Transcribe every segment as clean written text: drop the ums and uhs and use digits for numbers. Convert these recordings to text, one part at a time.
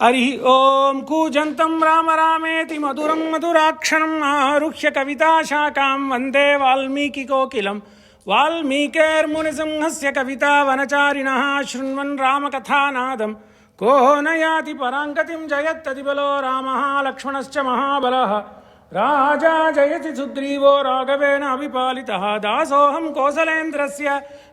हरि ओम कूजन्तं राम रामेति मधुरं मधुराक्षरम् आरुह्य कविताशाखां वन्दे वाल्मीकिकोकिलं वाल्मीकेर्मुनिसिंहस्य कवितावनचारिणः शृण्वन् रामकथानादं को न याति पराङ्गतिं जयत्यतिबलो रामः लक्ष्मणश्च महाबलः राजा जयति सुग्रीवो राघवेण अभिपालितः दासोऽहं कौसलेन्द्रस्य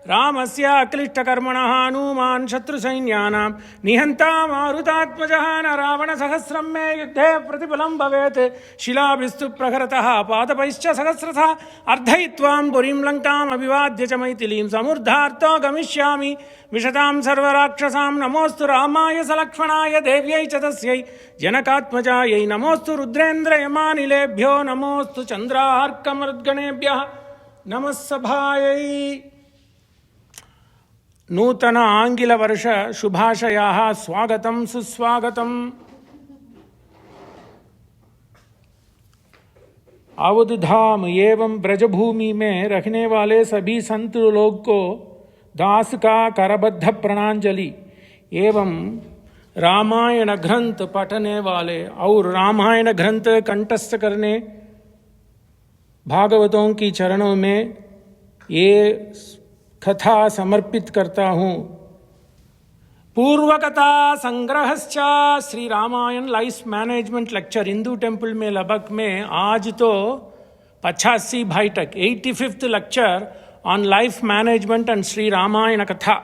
रामस्य अक्लिष्टकर्मणः हनूमान् शत्रुसैन्यानां निहन्ता मारुतात्मजः न रावणसहस्रं मे युद्धे प्रतिफलं भवेत् शिलाभिस्तु प्रहरतः पादपैश्च सहस्रथा अर्धयित्वां पुरीं लङ्काम् अभिवाद्य च मैथिलीं समुद्धार्तो गमिष्यामि विशतां सर्वराक्षसां नमोऽस्तु रामाय सलक्ष्मणाय देव्यै च तस्यै जनकात्मजायै नमोऽस्तु रुद्रेन्द्रयमानिलेभ्यो नमोऽस्तु चन्द्रार्कमरुद्गणेभ्यः नमः सभायै। नूतन आंगिल वर्ष शुभाशयाः स्वागतं सुस्वागतम्। अवध धाम एवं ब्रजभूमि में रहने वाले सभी संत लोग को दास का करबद्ध प्रणांजलि एवं रामायण ग्रंथ पढ़ने वाले और रामायण ग्रंथ कंठस्थ करने भागवतों की चरणों में ये कथा समर्पित करता हूँ। पूर्व कथा संग्रहश्च Shri Ramayana life management lecture Hindu temple में लबक में आज तो 85 भाई तक 85th lecture on life management and Shri Ramayana कथा।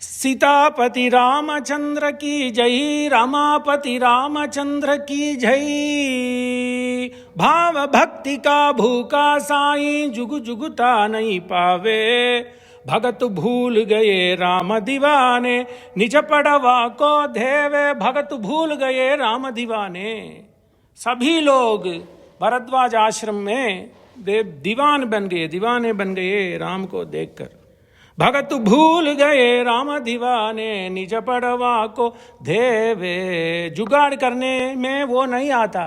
सीतापति रामचंद्र की जय, रामापति रामचंद्र की जय। भाव भक्ति का भूखा साई जुग जुगता नहीं पावे, भगत भूल गए राम दीवाने निज पड़वा को धेवे, भगत भूल गए राम दीवाने। सभी लोग भरद्वाज आश्रम में दीवाने बन गए राम को देखकर। भगत भूल गए राम दीवाने निज पड़वा को धेवे। जुगाड़ करने में वो नहीं आता,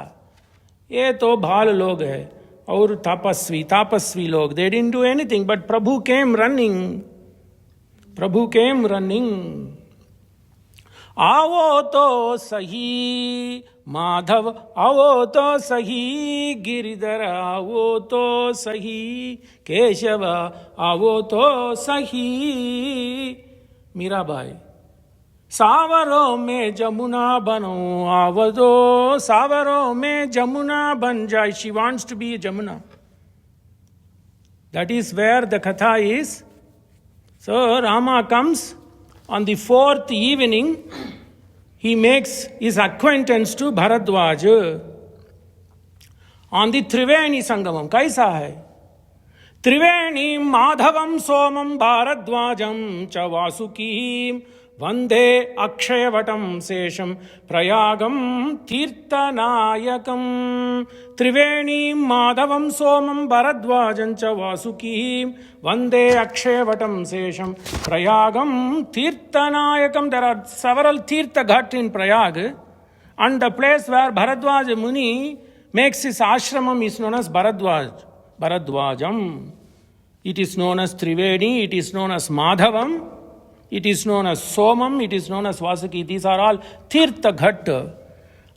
ये तो भाल लोग हैं और तापस्वी लोग। They didn't do anything but Prabhu came running. आओ तो सही माधव, आओ तो सही गिरिधर, आओ तो सही केशव, आओ तो सही मीराबाई। सावरों में जमुना बनो, आवो सावरों में जमुना बन जाए। She wants to be Jamuna. That is where the katha is. So Rama comes on the 4th evening. He makes his acquaintance to Bharadwaj on the Triveni Sangamam. कैसा है? त्रिवेणी माधवम सोमम भारद्वाजम च वासुकीम वंदे अक्षयवटम शेषम प्रयागम तीर्थनायकम। त्रिवेणी माधवम सोमम भारद्वाजं च वासुकीम वंदे अक्षयवटम शेषम प्रयागम तीर्थनायकम। There are several tirtha ghat in Prayag, and the place where Bharadwaj Muni makes his ashramam is known as Bharadwajam. It is known as Triveni, it is known as Madhavam, it is known as Somam, it is known as Vasuki. These are all Tirtha Ghat.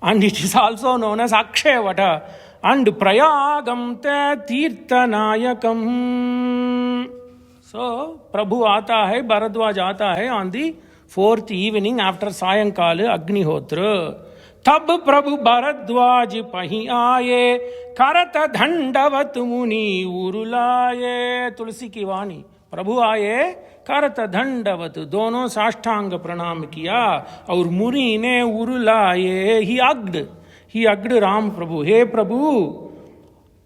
And it is also known as Akshayavata. And Prayagam te Tirthanayakam. So, Prabhu aata hai, Bharadwaj aata hai on the 4th evening after Sayankala Agnihotra. तब प्रभु भरद्वाज पही आए, करत दंडवत मुनि उरुलाए। तुलसी की वाणी। प्रभु आए, करत दंडवत, दोनों साष्टांग प्रणाम किया और मुनि ने उरुलाए। ही अग्ड राम प्रभु, हे प्रभु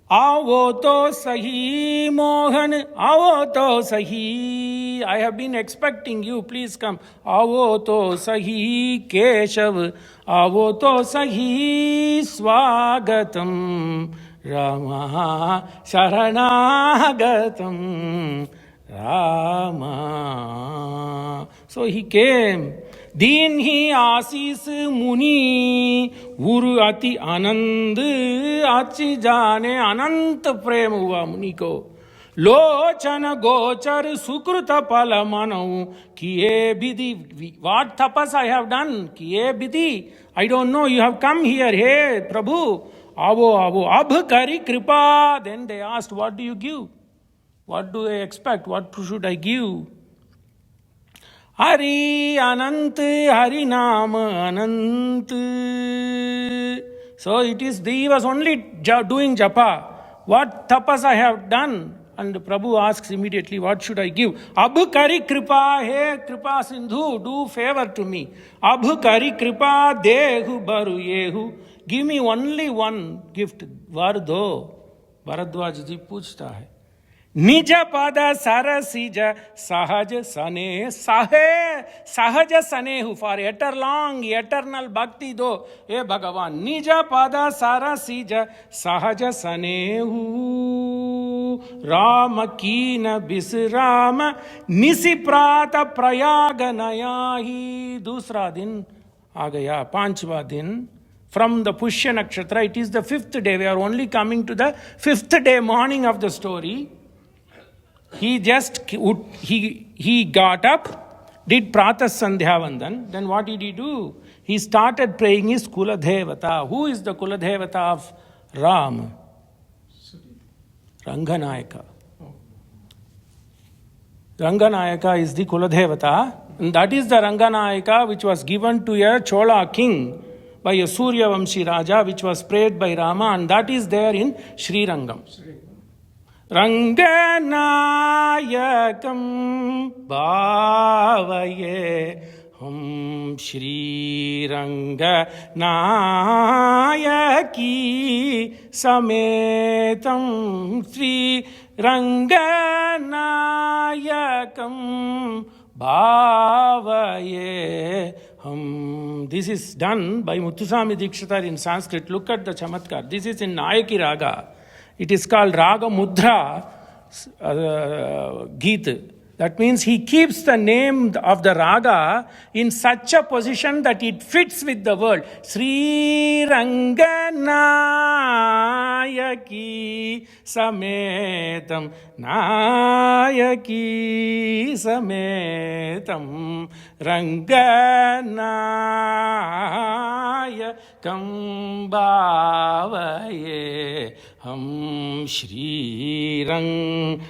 आओ तो सही मोहन, आओ तो सही। I have been expecting you, please come. आओ तो सही केशव, आओ तो सही स्वागतम Rama शरणागतम Rama. So he came. दीन ही आशीष मुनि गुरु अति आनंद, आची जाने अनंत प्रेम हुआ मुनि को। लोचन गोचर सुकृत फल मनऊ किए विधि. What tapas I have done? Kiye vidhi. I don't know. You have come here. Hey, Prabhu. Avo. Abh kari kripa. Then they asked, what do you give? What do I expect? What should I give? Hari Anant, Hari Naam Anant. So it is, he was only doing japa. What tapas I have done? And Prabhu asks immediately, what should I give? Abh kari kripa, hey kripa sindhu, do favor to me. Abh kari kripa, dehu baru yehu. Give me only one gift. Vardo. Bharadwaj ji पूछता है. निज पद सरसिज सहज सने सहज सनेहु. For eternal भक्ति दो हे भगवान. निज पद सरसिज सहज सनेहु. राम कीन बिसराम निसि प्रात प्रयाग नयाही. दूसरा दिन आ गया, पांचवा दिन. From the Pushya Nakshatra, it is the 5th day. We are only coming to the 5th day morning of the story. He got up, did Pratah Sandhya Vandan. Then what did he do? He started praying his Kula Devata. Who is the Kula Devata of Ram? Ranganayaka. Ranganayaka is the Kula Devata. And that is the Ranganayaka which was given to a Chola king by a Surya Vamshi Raja, which was prayed by Rama, and that is there in Sri Rangam. Ranganayakam bhavaye hum Shri Ranganayaki sametam. Shri Ranganayakam bhavaye hum. This is done by Muthuswami Dikshitar in Sanskrit. Look at the chamatkar. This is in Nayaki Raga. It is called Raga Mudra Geet. That means he keeps the name of the raga in such a position that it fits with the word. Sri Ranganayaki Sametam. Nayaki Sametam. Ranganayakam bhavaye hum Shri Ranganayakam.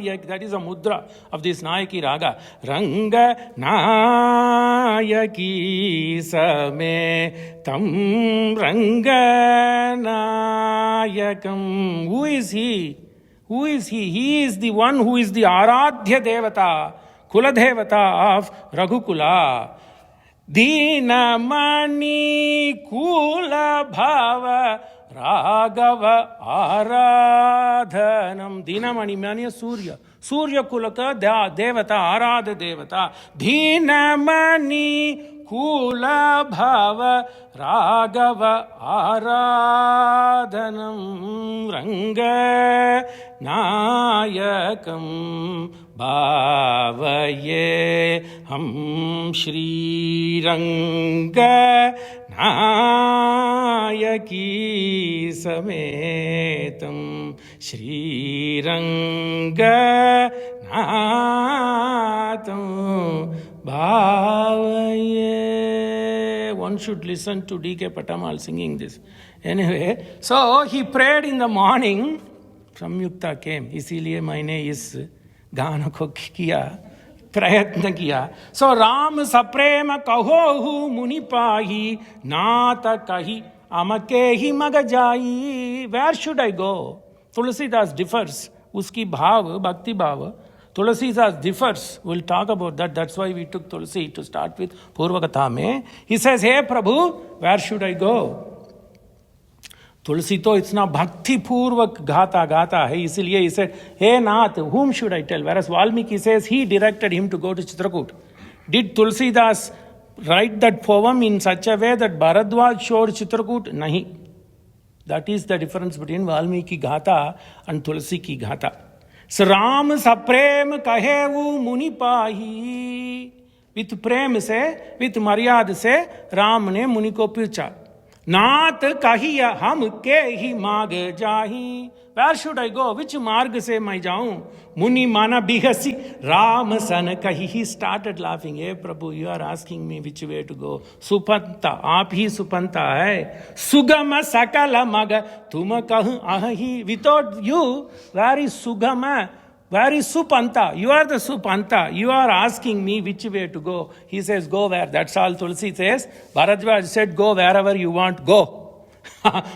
That is a mudra of this Nayaki Raga. Ranganayaki sametam. Ranganayakam. Who is he? Who is he? He is the one who is the Aradhya Devata, Kula Devata of Raghukula. Dinamani Kula Bhava Raghava Aradhanam. Dinamani means Surya. Surya Kulaka Devata, Aradha Devata. Dinamani Kula Bhava Raghava Aradhanam. Ranganayakam bhavaye hum Shri Ranganayaki sametam. Shri Ranganayakam bhavaye. One should listen to D.K. Patamal singing this. Anyway, so he prayed in the morning. Samyukta came. इसीलिए मैंने इस गान को किया, प्रयत्न किया. So Ram सप्रेम कहो मुनि पाही, नात कही अमके ही मग जाई. Where should I go? Tulsidas differs. उसकी भाव, भक्ति भाव. Tulsidas differs. We'll talk about that. That's why we took Tulsi to start with Purvakatha mein. He says, hey Prabhu, where should I go? तुलसी तो इतना भक्ति पूर्वक गाता है, इसलिए he said, hey Nath, whom should I tell? Whereas Valmiki says he directed him to go to Chitrakoot. Did Tulsidas write that poem in such a way that Bharadwaj showed Chitrakoot? Nahi. That is the difference between Valmiki Ghata and Tulsi ki Ghata. So Ram saprem kahevu muni pahi. With prem se, with maryad se, Ram ne muni ko pircha. नाथ कहिया हम के ही मार्ग जाही. Where should I go? Which marg se मैं जाऊं? Muni mana bihasi Ram san kahi. He started laughing. Hey Prabhu, you are asking me which way to go. Supanta, aap hi supanta hai. Sugama sakala maga tum kahu ahi. Without you, where is Sugama? Where is Supanta? You are the Supanta. You are asking me which way to go. He says, go where. That's all Tulsi says. Bharadwaj said, go wherever you want, go.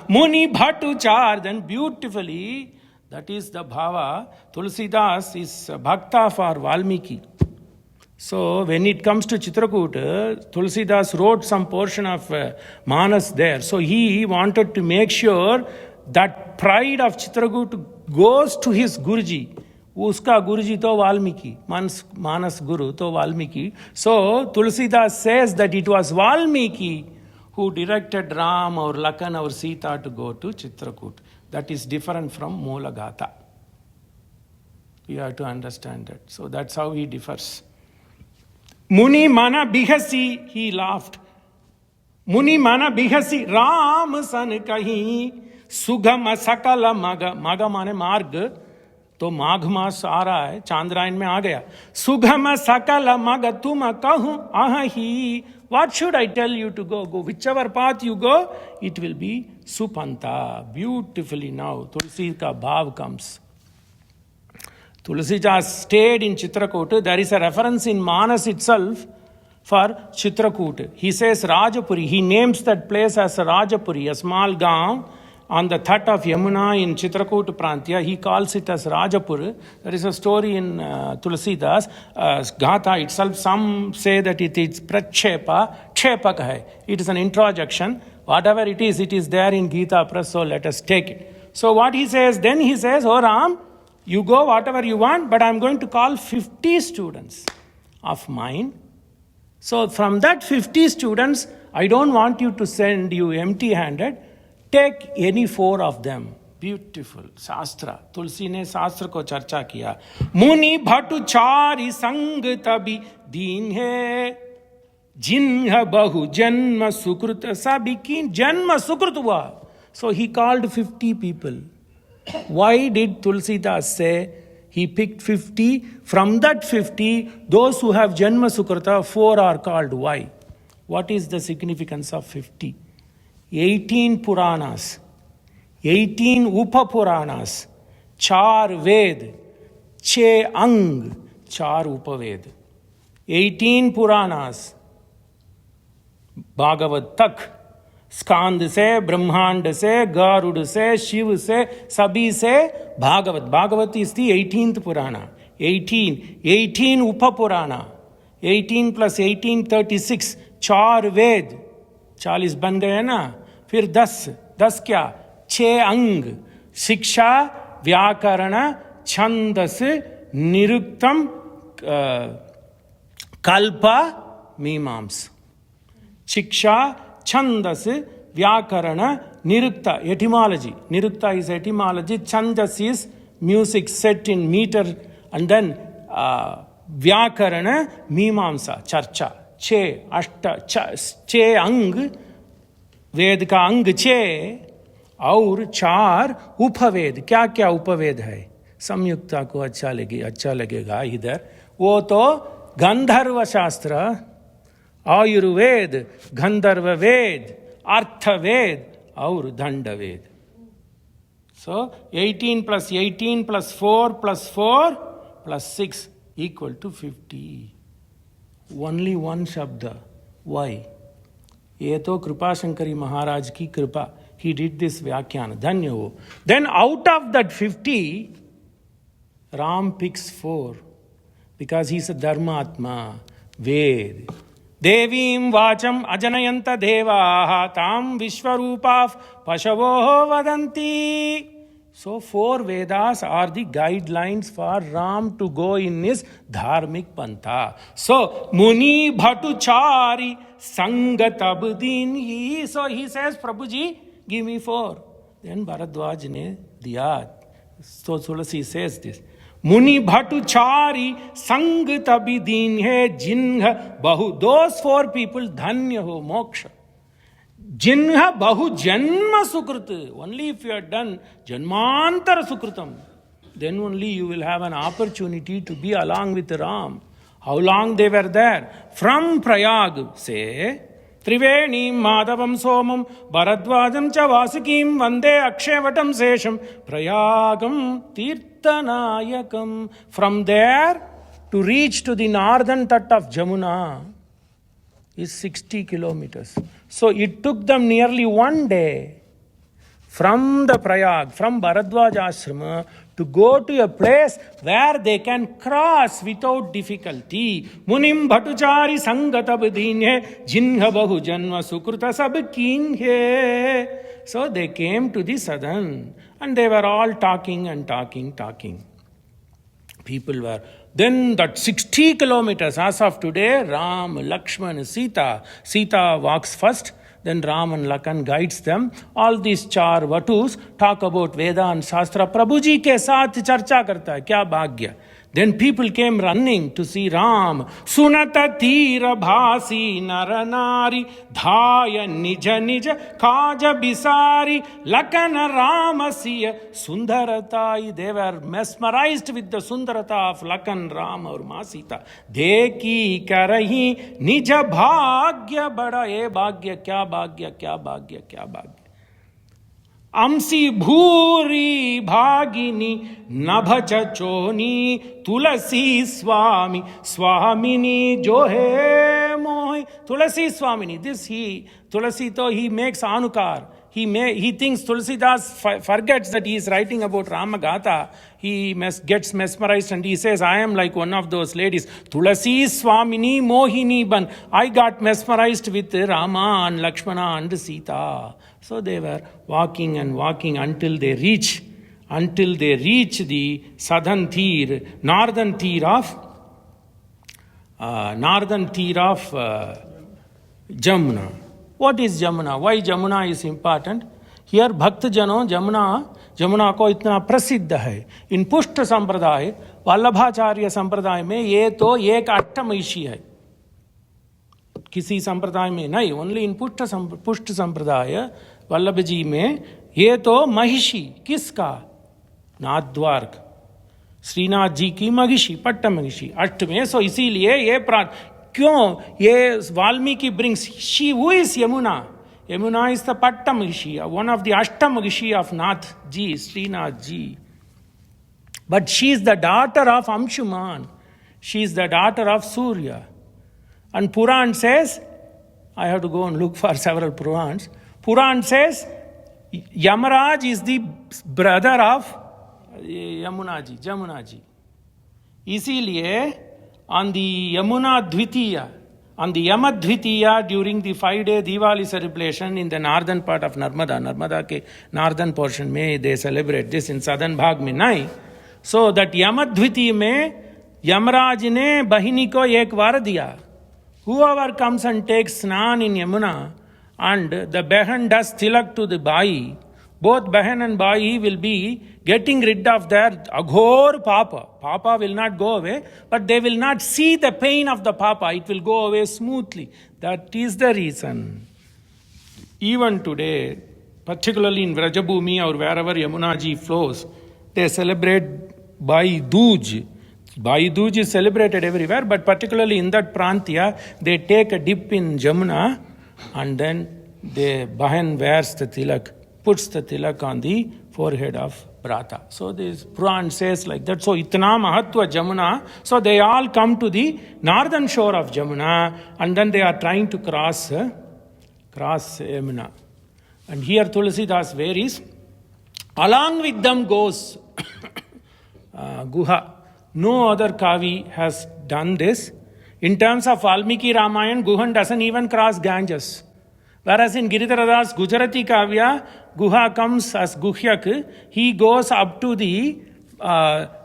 Muni Bhattu Char, then beautifully, that is the bhava. Tulsidas is bhakta for Valmiki. So when it comes to Chitrakoot, Tulsidas wrote some portion of Manas there. So he wanted to make sure that pride of Chitrakoot goes to his Guruji. Uska Guruji to Valmiki, Manas Guru to Valmiki. So Tulsidas says that it was Valmiki who directed Ram or Lakan or Sita to go to Chitrakoot. That is different from Moola Gatha. You have to understand that. So that's how he differs. Muni mana bihasi, he laughed. Muni mana bihasi, Ram san kahi, sugama sakala maga, maga mane marg, तो माघ मास आ रहा है, चांद्रायन में आ गया. सुगम सकल मग तुम कहूं आही. What should I tell you to go? Go whichever path you go, it will be supanta. Beautifully now, Tulsi ka bhav comes. Tulsi just stayed in Chitrakoot. There is a reference in Manas itself for Chitrakoot. He says Rajapuri. He names that place as Rajapuri, a small gaon on the That of Yamuna in Chitrakoot Prantya. He calls it as Rajapur. There is a story in Tulsidas. Gatha itself, some say that it is Prachepa, Chepak hai. It is an introjection. Whatever it is there in Gita Press, so let us take it. So what he says, then he says, oh Ram, you go whatever you want, but I am going to call 50 students of mine. So from that 50 students, I don't want you to send you empty-handed. Take any 4 of them. Beautiful. Shastra. Tulsi ne Shastra ko charcha kiya. Muni bhatu chari sang tabi deen hai. Jinha bahu janma sukrut sabikin. Janma sukrut hua. So he called 50 people. Why did Tulsidas say he picked 50? From that 50, those who have janma sukruta, 4 are called. Why? What is the significance of 50? 18 Puranas, 18 Upapuranas, 4 Ved, 6 Ang, 4 Upaved. 18 Puranas, Bhagavad Tak, Skand se, Brahmand se, Garud se, Shiv se, Sabi se, Bhagavad. Bhagavad is the 18th Purana. 18 Upapurana. 18 plus 18, 36. 4 Ved. 40 बन गए ना. फिर 10 क्या? 6 अंग. शिक्षा, व्याकरण, छंदस, निरुक्तम, कल्प, मीमांस. शिक्षा, छंदस, व्याकरण, nirukta, etymology. Nirukta is etymology. Chandas is music set in meter. And then Vyakarana, Mimamsa, Charcha. Che, Ashta, Che Ang, Ved का अंग 6 और 4 उपवेद. क्या क्या उपवेद है? संयुक्ता को अच्छा लगेगा इधर. वो तो गंधर्व शास्त्र, आयुर्वेद, गंधर्व वेद, अर्थवेद और दंडवेद. So 18 plus 18 plus 4 plus 4 plus 6 equal to 50. Only one shabda. Why? ये तो कृपा शंकरी महाराज की कृपा. He did this व्याख्यान. धन्य हो. Then out of that 50, Ram picks 4 because he's a Dharmatma. Ved. Devim vacham ajanayanta devaha tam vishwarupav pashavoho vadanti. So 4 Vedas are the guidelines for Ram to go in his dharmic pantha. So Muni Bhatuchari Sangatabdin. So he says, Prabhuji, give me 4. Then Bharadwaj ne diya. So Tulsi says this. Muni Bhatuchari Sangatabdin hai jinha bahu. Those 4 people dhanya ho moksha. Jinha bahu janma sukrit. Only if you have done janmantara sukritam, then only you will have an opportunity to be along with Ram. How long they were there? From Prayag, say, Trivenim Madhavam Somam Bharadvajam cha Vasukim Vande Akshayavatam Sesham Prayagam Tirthanayakam. From there to reach to the northern tat of Jamuna is 60 kilometers. So it took them nearly one day from the Prayag, from Bharadwaj Ashrama, to go to a place where they can cross without difficulty. Munim bhatuchari sangata budhinhe jinha bahu janma sukruta sab kinhe. So they came to the southern and they were all talking. People were... Then that 60 kilometers, as of today, Ram, Lakshman, Sita. Sita walks first, then Ram and Lakhan guides them. All these char vatus talk about Veda and Shastra. Prabhuji ke saath charcha karta hai, kya bhagya. Then people came running to see Ram. Sunata tira bhasi naranari dhaya nija nija kaja bisari lakana ramasiya sundaratai. They were mesmerized with the sundarata of Lakhan, Ram or Ma Sita. Deki karahi nija bhagya bada. E bhagya, kya bhagya, kya bhagya, kya bhagya. Amsi bhuri bhagini nabhacha choni tulasi swami swamini jo hai mohi. Tulasi swamini. This he, Tulasi to he makes anukar. He thinks Tulsidas forgets that he is writing about Ramagatha. He gets mesmerized and he says, I am like one of those ladies. Tulasi Swamini Mohini Ban. I got mesmerized with Rama and Lakshmana and Sita. So they were walking until they reach the southern tir, northern tir of Jamuna. What is Jamuna? Why Jamuna is important? Here Bhakta Jano Jamuna को इतना प्रसिद्ध है. In पुष्ट संप्रदाय, वल्लभाचार्य संप्रदाय में ये तो एक अष्टमहिषी है. किसी संप्रदाय में नहीं, ओनली इन पुष्ट संप्रदाय वल्लभ जी में ये तो महिषी. किसका? नाथद्वारक श्रीनाथ जी की महिषी, पट्ट महिषी अष्ट में. सो इसीलिए ये क्यों ये Valmiki brings she who is Yamuna. Yamuna is the Patta Mahishi, one of the Ashta Mahishi of Nath ji, Srinath ji. But she is the daughter of Amshuman. She is the daughter of Surya. And Puran says, I have to go and look for several Purans. Puran says, Yamaraj is the brother of Jamuna ji. इसीलिए on the Yamuna Dvitiya, on the Yama Dvitiya during the 5-day Diwali celebration in the northern part of Narmada ke northern portion mein they celebrate this, in southern bhag mein nahi. So that Yama Dvitiya mein Yamaraj ne bahini ko ek var diya. Whoever comes and takes snan in Yamuna and the Bahan does tilak to the Bai, both Bahan and Bai will be getting rid of their aghor papa. Papa will not go away, but they will not see the pain of the papa. It will go away smoothly. That is the reason. Even today, particularly in Vrajabhumi or wherever Yamuna ji flows, they celebrate Bhai Dooj. Bhai Dooj is celebrated everywhere, but particularly in that Prantya, they take a dip in Jamuna and then the Bahan wears the tilak, puts the tilak on the forehead of Brata. So this Puran says like that. So itna mahatva Jamuna. So they all come to the northern shore of Jamuna and then they are trying to cross Yamuna. And here Tulsidas varies. Along with them goes Guha. No other Kavi has done this. In terms of Valmiki Ramayana, Guhan doesn't even cross Ganges. Whereas in Giridharadas Gujarati Kavya, Guha comes as Guhyak. He goes up to the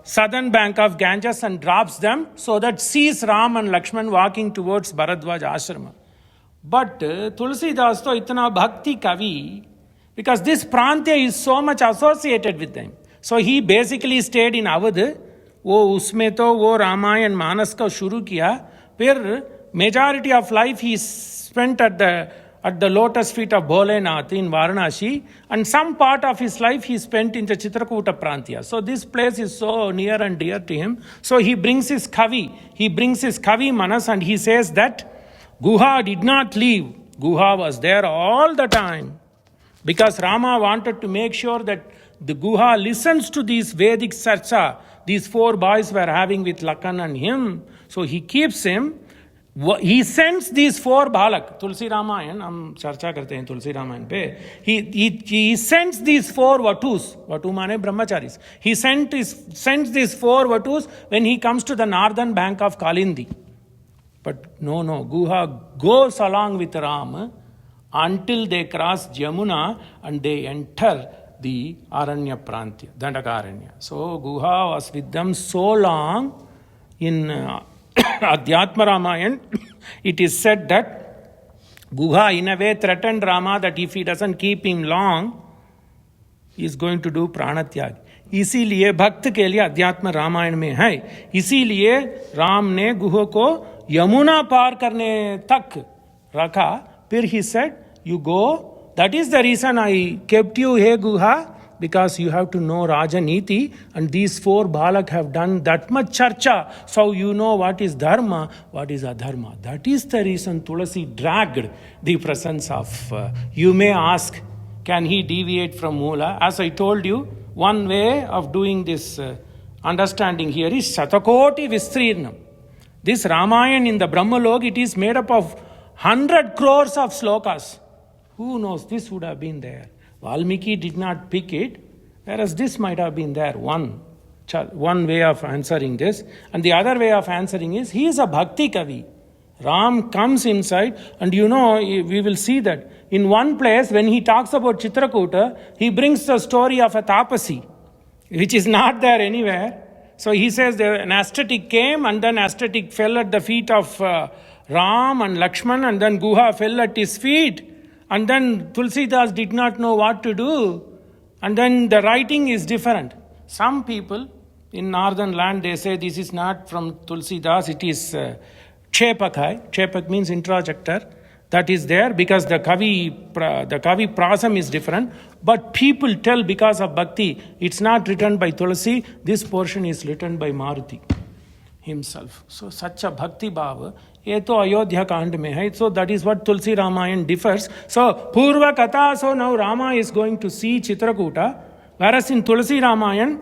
southern bank of Ganges and drops them so that sees Ram and Lakshman walking towards Bharadwaj Ashrama. But Tulsidas to itna bhakti kavi, because this prantya is so much associated with them. So he basically stayed in Awadh. वो उसमें तो वो रामायण मानस का शुरू किया, फिर majority of life he spent at the at the lotus feet of Bholenath in Varanasi, and some part of his life he spent in the Chitrakuta Prantya. So this place is so near and dear to him. So he brings his Kavi Manas, and he says that Guha did not leave. Guha was there all the time, because Rama wanted to make sure that the Guha listens to these Vedic Sarcha these four boys were having with Lakan and him. So he keeps him. He sends these four balak. Tulsi Ramayan, हम चर्चा करते हैं तुलसी रामायण पे. He sends these four vatus. Vatu माने brahmacharis. He sends these four vatus when he comes to the northern bank of Kalindi. But no, Guha goes along with Ram until they cross Jamuna and they enter the Aranya Prantya, Dandakaranya. So Guha was with them so long. In Adhyatma Ramayan, it is said that Guha in a way threatened Rama that if he doesn't keep him long, he is going to do pranatyag. इसीलिए भक्त के लिए अध्यात्म रामायण में है. इसीलिए राम ने गुह को यमुना पार करने तक रखा. फिर he said, you go. That is the reason I kept you here, Guha, because you have to know Rajaniti, and these four Balak have done that much charcha, so you know what is dharma, what is adharma. That is the reason Tulasi dragged the presence of. You may ask, can he deviate from Mula? As I told you, one way of doing this understanding here is Shatakoti Vistrirnam. This Ramayan in the Brahmalok, it is made up of 100 crores of slokas. Who knows, this would have been there. Valmiki did not pick it, whereas this might have been there. One way of answering this. And the other way of answering is, he is a bhakti kavi. Ram comes inside, and we will see that in one place when he talks about Chitrakuta, he brings the story of a tapasi, which is not there anywhere. So he says an ascetic came, and then ascetic fell at the feet of Ram and Lakshman, and then Guha fell at his feet. And then Tulsidas did not know what to do. And then the writing is different. Some people in northern land, they say this is not from Tulsidas, it is Chepak. Chepak means introjector. That is there because the Kavi Prasam is different. But people tell because of Bhakti, it's not written by Tulsi, this portion is written by Maruti himself. So such a Bhakti Bhava, ये तो अयोध्या कांड में है. So that is what Tulsi Ramayan differs. So Purva Katha, so now Rama is going to see Chitrakuta, whereas in Tulsi Ramayan,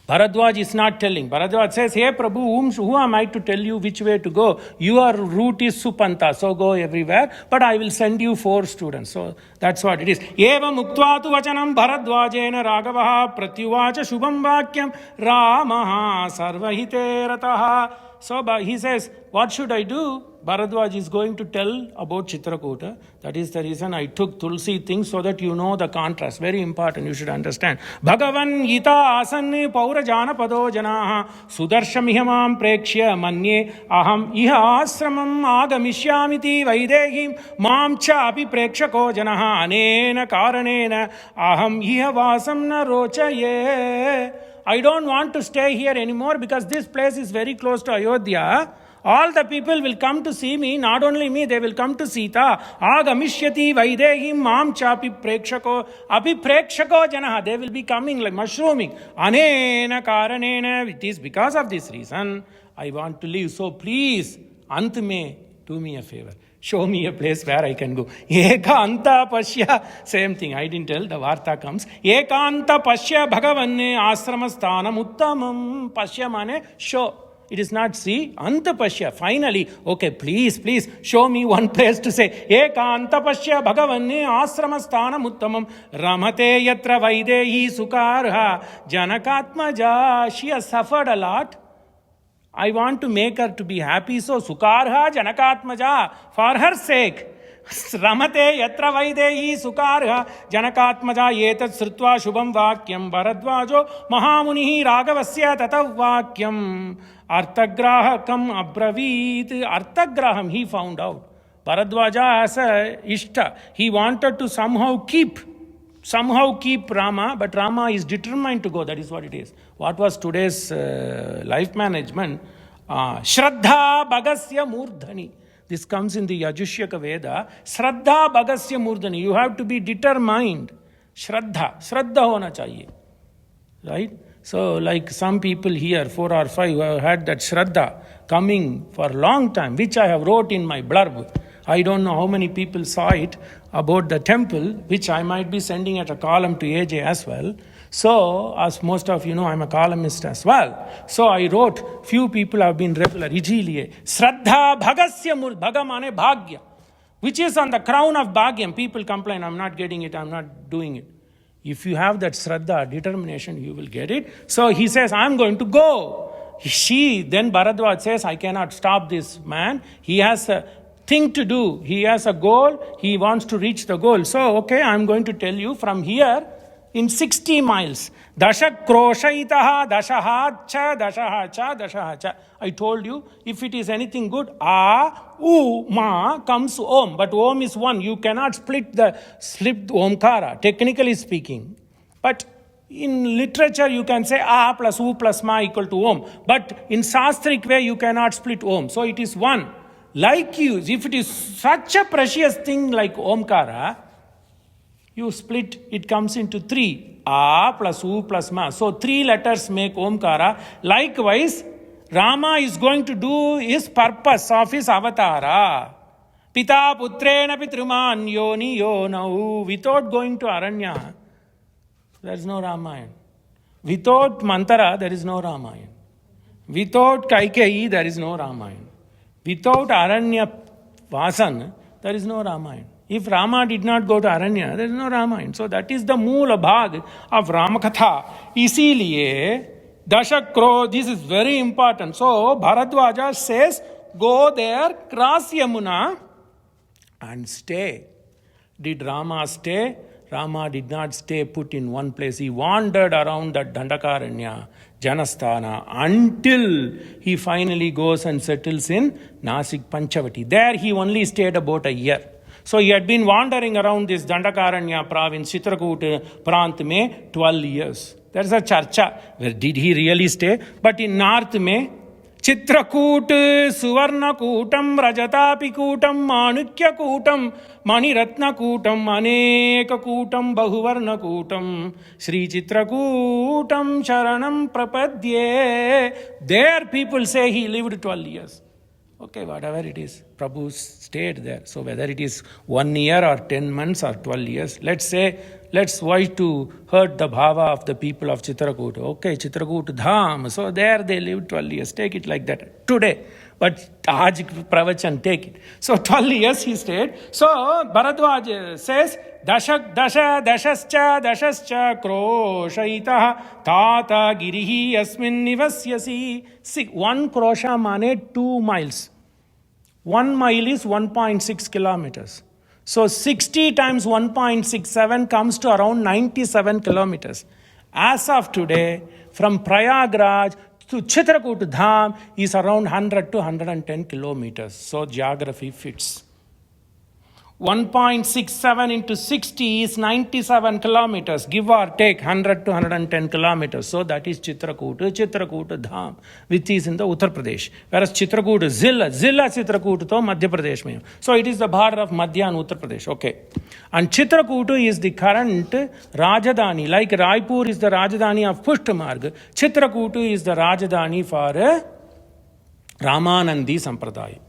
Bharadwaj is not telling. Bharadwaj says, hey Prabhu, who am I to tell you which way to go? Your route is Supanta, so go everywhere, but I will send you 4 students. So that's what it is. Eva muktva tu vachanam Bharadwajena Ragavaha pratyuvacha shubham vakyam Ramaha sarvahite rataha. So he says, what should I do? Bharadwaj is going to tell about Chitrakuta. That is the reason I took Tulsi things, so that you know the contrast. Very important, you should understand. Bhagavan Gita asanne paurajana pado janaha sudarshamiham prekshya manye aham iha asramam agamishyamiti vaidehim mamcha api prekshako janaha anena karanena aham iha vasam na rochaye. I don't want to stay here anymore because this place is very close to Ayodhya. All the people will come to see me, not only me, they will come to Sita. Agamishyati vaidehim mam chapi prekshako api prekshako janaha. They will be coming like mushrooming. Anena karanena. It is because of this reason I want to leave. So please, ant mein, do me a favor. Show me a place where I can go. Ekanta Pashya. Same thing. I didn't tell. The Varta comes. Ekanta Pashya Bhagavanne Asramasthanam Uttamam. Pashya mane show. It is not see. Anta Pashya. Finally. Okay, please show me one place to say. Ekanta Pashya Bhagavanne Asramasthanam Uttamam. Ramate Yatra Vaidehi Sukarha. Janakatmaja. She has suffered a lot. I want to make her to be happy, so Sukarha Janakatmaja, for her sake. Ramate yatra vaidehi Sukarha Janakatmaja yetat srutva shubham vakyam Bharadwajo Mahamunihi Ragavasya tatav vakyam Arthagrahakam abravit. Arthagraham he found out. Bharadwaja as a ishta. He wanted to somehow keep Rama, but Rama is determined to go. That is what it is. What was today's life management? Shraddha Bhagasya Murdhani. This comes in the Yajushyaka Veda. Shraddha Bhagasya Murdani. You have to be determined. Shraddha hona chahiye. Right? So like some people here, 4 or 5, who have had that Shraddha coming for a long time, which I have wrote in my blurb. I don't know how many people saw it about the temple, which I might be sending at a column to AJ as well. So, as most of you know, I'm a columnist as well. So I wrote, few people have been regular. Ijiliye, Shraddha Bhagasya Mur, Bhaga mane Bhagya, which is on the crown of Bhagyam. People complain, I'm not getting it, I'm not doing it. If you have that Shraddha, determination, you will get it. So he says, I'm going to go. Then Bharadwaj says, I cannot stop this man. He has a thing to do. He has a goal. He wants to reach the goal. So, okay, I'm going to tell you from here, in 60 miles, Dashak Kroshaitaha, Dashahacha, Dashahacha, Dashahacha. I told you, if it is anything good, A, U, Ma comes Om. But Om is one. You cannot split Omkara, technically speaking. But in literature, you can say A plus U plus Ma equal to Om. But in Shastric way, you cannot split Om. So it is one. Like you, if it is such a precious thing like Omkara, you split, it comes into 3. A plus U plus Ma. So 3 letters make Omkara. Likewise, Rama is going to do his purpose of his avatara. Pita putrena pitruman yoni yonau. Without going to Aranya, there is no Ramayana. Without Mantara, there is no Ramayana. Without Kaikeyi, there is no Ramayana. Without Aranya Vasan, there is no Ramayana. If Rama did not go to Aranya, there is no Ramayana. So that is the Moola Bhag of Ramakatha. Isiliye, Dashakro, this is very important. So Bharadwaja says, go there, cross Yamuna and stay. Did Rama stay? Rama did not stay put in one place. He wandered around that Dandakaranya, Janasthana, until he finally goes and settles in Nasik Panchavati. There he only stayed about a year. So he had been wandering around this Dandakaranya province, Chitrakoot Prant mein 12 years. There is a charcha. Where did he really stay? But in north mein, Chitrakoot, Suvarnakootam, Rajatapikootam, Manukyakootam, Maniratnakootam, Anekakootam, Bahuvarnakootam, Sri Chitrakootam, Sharanam Prapadye. There people say he lived 12 years. Okay, whatever it is, Prabhu stayed there. So whether it is 1 year or 10 months or 12 years, let's why to hurt the bhava of the people of Chitrakoot. Okay, Chitrakoot Dham. So there they lived 12 years. Take it like that today. But Aj Pravachan, take it. So 12 years he stayed. So Bharadwaj says, Dashascha Kroshaitah Tata Girihi Asmin Nivasyasi. See, 1 krosha mane 2 miles. 1 mile is 1.6 kilometers. So 60 times 1.67 comes to around 97 kilometers. As of today, from Prayagraj to Chitrakoot Dham is around 100 to 110 kilometers. So geography fits. 1.67 into 60 is 97 kilometers, give or take 100 to 110 kilometers. So that is Chitrakoot Dham, which is in the Uttar Pradesh. Whereas Chitrakoot Zilla Chitrakoot to Madhya Pradesh mein. So it is the border of Madhya and Uttar Pradesh. Okay. And Chitrakoot is the current Rajadhani. Like Raipur is the Rajadhani of Pushtamarg, Chitrakoot is the Rajadhani for Ramanandi Sampradaya.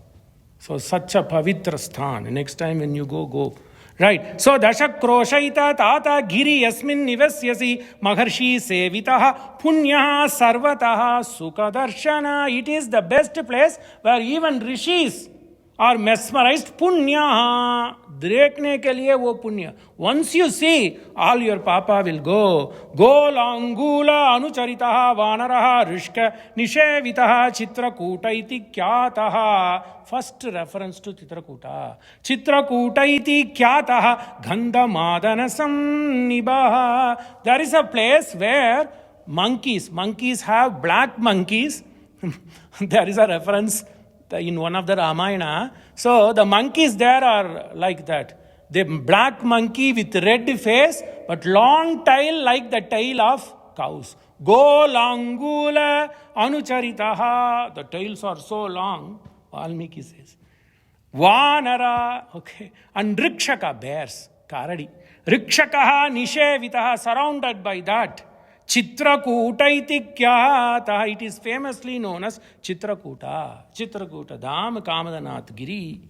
So such a pavitra sthan. Next time when you go. Right. So Dashak Kroshaita Tata Giri Yasmin Nivasyasi Maharshi Sevitaha Punyaha Sarvataha Sukadarshana. It is the best place where even rishis are mesmerized. Punyaha. देखने के लिए वो पुण्य. Once you see, all your papa will go. Golangula anucharitaha vanaraha rishka nishevitaha chitrakuta iti kyataha. First reference to Chitrakuta. Chitrakuta iti kyataha gandha madanasam nibaha. There is a place where monkeys have black monkeys. There is a reference in one of the Ramayana. So the monkeys there are like that. The black monkey with red face, but long tail like the tail of cows. Golangula anucharitaha. The tails are so long, Valmiki says. Vanara, okay, and Rikshaka, bears, Karadi. Rikshakaha Nishevitaha, surrounded by that. Chitrakuta iti khyatah, it is famously known as Chitrakuta. Chitrakuta, Dham Kamadanath Giri.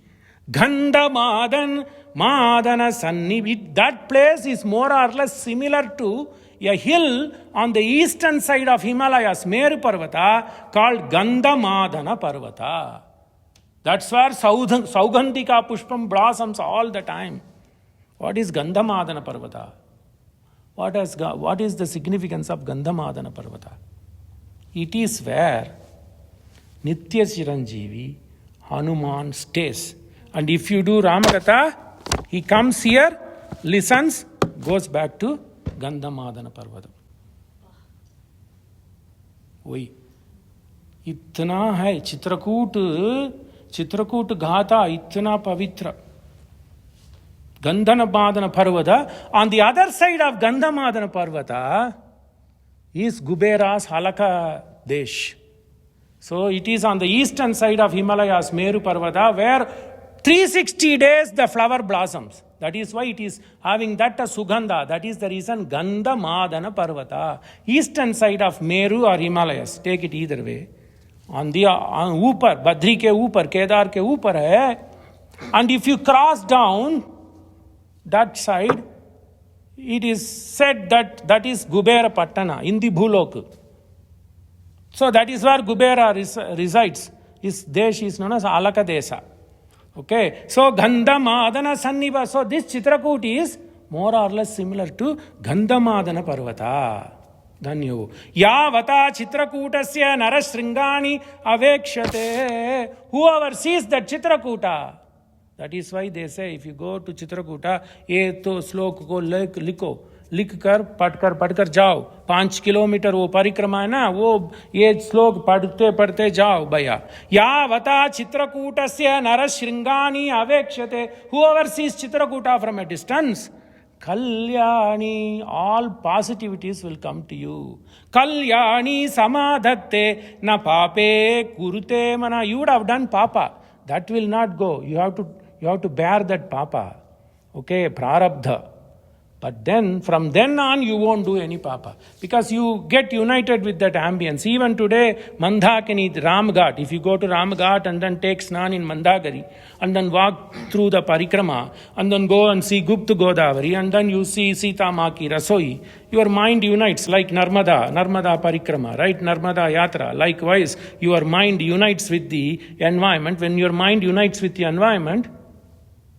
Gandhamadan Madana Sannivi. That place is more or less similar to a hill on the eastern side of Himalayas, Meru Parvata, called Gandhamadana Parvata. That's where Saugandhika Pushpam blossoms all the time. What is Gandhamadana Parvata? What is the significance of Gandhamadana Parvata? It is where Nitya Chiranjeevi Hanuman stays. And if you do Ramakatha, he comes here, listens, goes back to Gandhamadana Parvata. वही इतना है चित्रकूट घाता इतना पवित्र. Gandhamadana Parvata. On the other side of Gandhamadana Parvata is Kubera's Halaka Desh. So it is on the eastern side of Himalayas, Meru Parvata, where 360 days the flower blossoms. That is why it is having that Sugandha. That is the reason Gandhamadana Parvata. Eastern side of Meru or Himalayas. Take it either way. On the ऊपर, बद्री के ऊपर, केदार के ऊपर है. And if you cross down that side, it is said that is Kubera Pattana in the Bhulok. So that is where Kubera resides. His desh is known as Alaka Desa. Okay, so Gandhamadana Sanniva. So this Chitrakoot is more or less similar to Gandhamadana Parvata. Dhanyo. Yavata Chitrakutasya Narasringani Avekshate. Whoever sees that Chitrakuta. That is why they say if you go to Chitrakuta, ये तो श्लोक को लिखो, लिख कर पढ़ कर जाओ. 5 किलोमीटर वो परिक्रमा है ना, वो ये श्लोक पढ़ते जाओ भैया. यावता चित्रकूटस्य नरशृंगानि अवेक्ष्यते. Whoever sees Chitrakuta from a distance, Kalyani, all positivities will come to you. Kalyani samadhatte na pape kurute mana. You would have done papa. That will not go. You have to bear that papa. Okay, prarabdha. But then, from then on, you won't do any papa. Because you get united with that ambience. Even today, Mandakini, Ramghat, if you go to Ramghat and then take snan in Mandagari, and then walk through the parikrama, and then go and see Gupta Godavari, and then you see Sita Ma ki Rasoi, your mind unites like Narmada parikrama, right? Narmada yatra. Likewise, your mind unites with the environment. When your mind unites with the environment,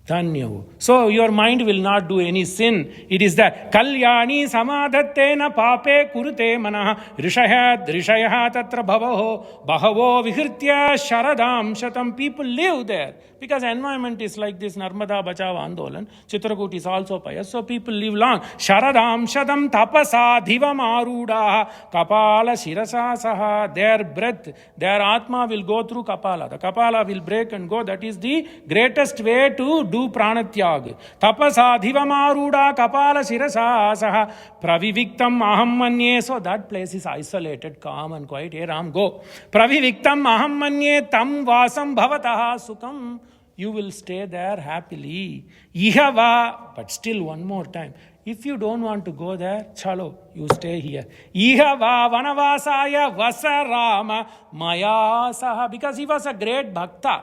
Dhanyahu. So your mind will not do any sin. It is that Kalyani samadhattena pape kurute manah rishayah tatra bhavo vihritya sharadam shatam. People live there because environment is like this. Narmada Bachao Andolan. Chitrakoot is also pious. So people live long. Sharadam shatam tapasa dhivam aruda kapala shirasa saha. Their breath, their atma will go through kapala. The kapala will break and go. That is the greatest way to do pranatyag. Tapasa dhivamaruda kapala shirasa saha praviviktam aham manye. So that place is isolated, calm and quiet. Hey Ram, go. Praviviktam aham manye tam vasam bhavataha sukam. You will stay there happily. Ihava, but still one more time. If you don't want to go there, chalo, you stay here. Ihava vanavasaya vasarama maya saha. Because he was a great bhakta.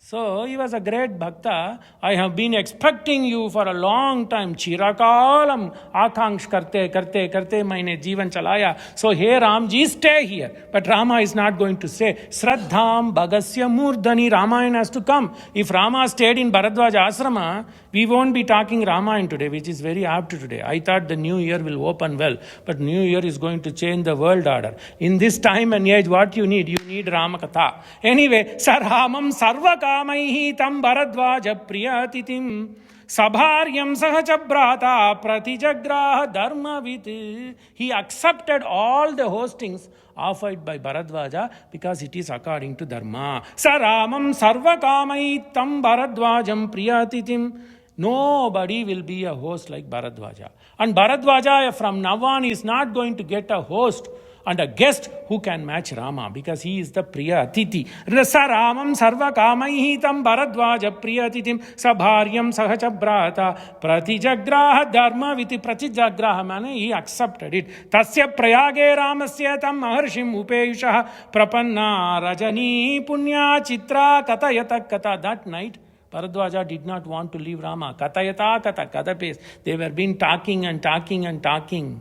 So he was a great bhakta. I have been expecting you for a long time. Chirakalam akanksh karte maine jeevan chalaya. So hey Ramji, stay here. But Rama is not going to say. Sraddham bhagasya murdhani. Ramayana has to come. If Rama stayed in Bharadwaja ashrama, we won't be talking Ramayana today, which is very apt today. I thought the new year will open well. But new year is going to change the world order. In this time and age, what you need? You need Ramakatha. Anyway, Saramam Sarvaka tam Bharadwaja priyatitim sabharyam sahacha brata pratijagraha dharmavit. He accepted all the hostings offered by Bharadwaja because it is according to dharma. Saramam sarvakamai tam Bharadwajam priyatitim. Nobody will be a host like Bharadwaja. And Bharadwaja from now on is not going to get a host and a guest who can match Rama, because he is the Priya Atiti. Sa Ramam sarva kamaihi tam Bharadwaja Priya Atitim sa bharyam sahacha brata pratijagraha dharma viti pratijagraha mane he accepted it. Tasya prayage Ramasya tam maharshim upeyusha prapanna rajani punya chitra katayata kata. That night Bharadwaja did not want to leave Rama. Katayata kata, kata pace. They were been talking and talking and talking.